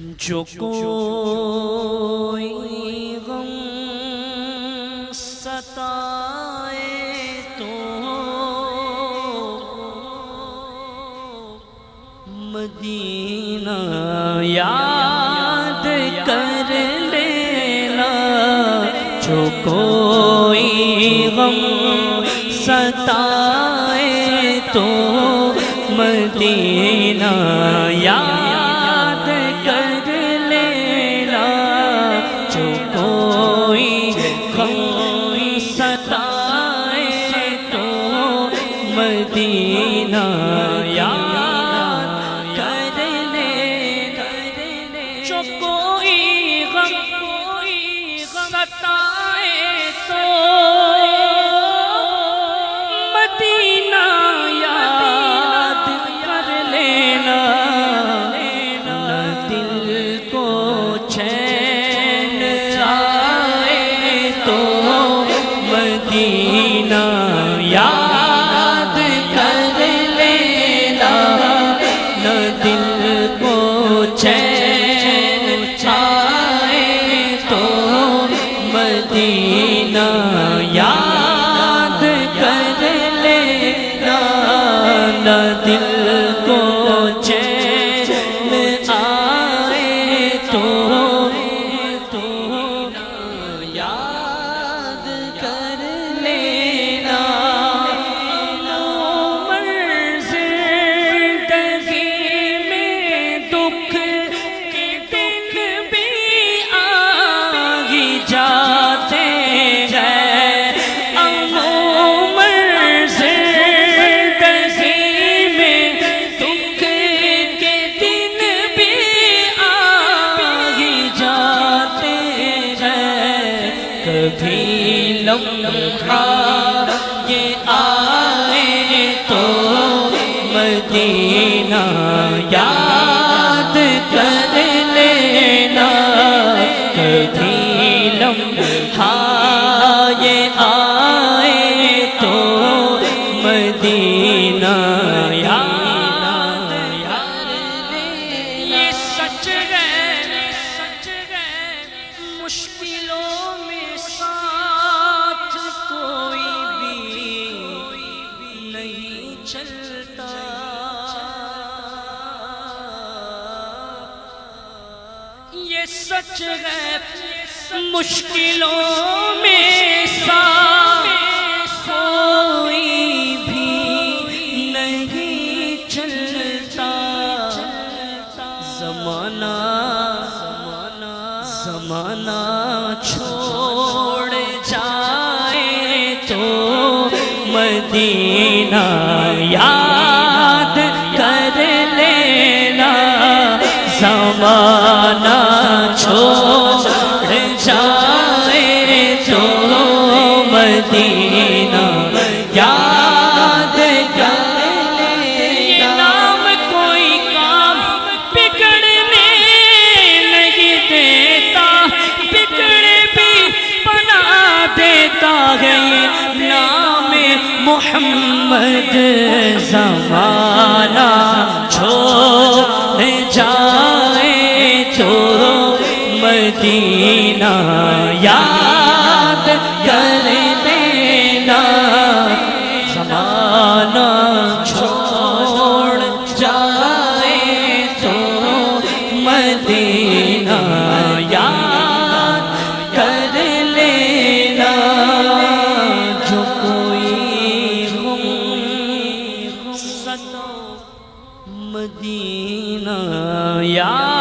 جو کوئی غم ستائے تو مدینہ یاد کر لینا، جو کوئی غم ستائے تو مدینہ یاد کر لینا، جو کوئی غم ستائے تو مدینہ یاد کر لینا، جو کوئی غم ستائے تو مدینہ یاد کر لینا، نہ دل کو چین آئے تو مدینہ یاد کر لینا، نہ دل کو چین آئے تو مدینہ یاد کر لینا، نہ دل کو چین آئے تو یاد کر لینا، زندگی میں دکھ کے دن بھی آ ہی جاتے ہیں، عموماً زندگی میں دکھ کے دن بھی آ ہی جاتے ہیں، کبھی لمحہ یہ آئے تو مدینہ یاد کر لینا، کبھی لمحہ یہ آئے تو مدینہ یاد کر لینا، یہ سچ ہے مشکلوں میں ساتھ کوئی بھی نہیں چلتا، یہ سچ ہے مشکلوں میں ساتھ کوئی بھی نہیں چلتا، زمانہ چھوڑ جائے تو مدینہ یاد کر لینا، زمانہ چھوڑ جائے تو مدینہ یاد کر لینا، نام کوئی کام بگڑنے نہیں دیتا، بگڑے بھی بنا دیتا ہے یہ نام محمد، زمانہ چھوڑ جائے تو مدینہ یاد کر لینا، زمانہ چھوڑ جائے تو مدینہ یاد کر لینا، جو کوئی غم ستائے مدینہ یاد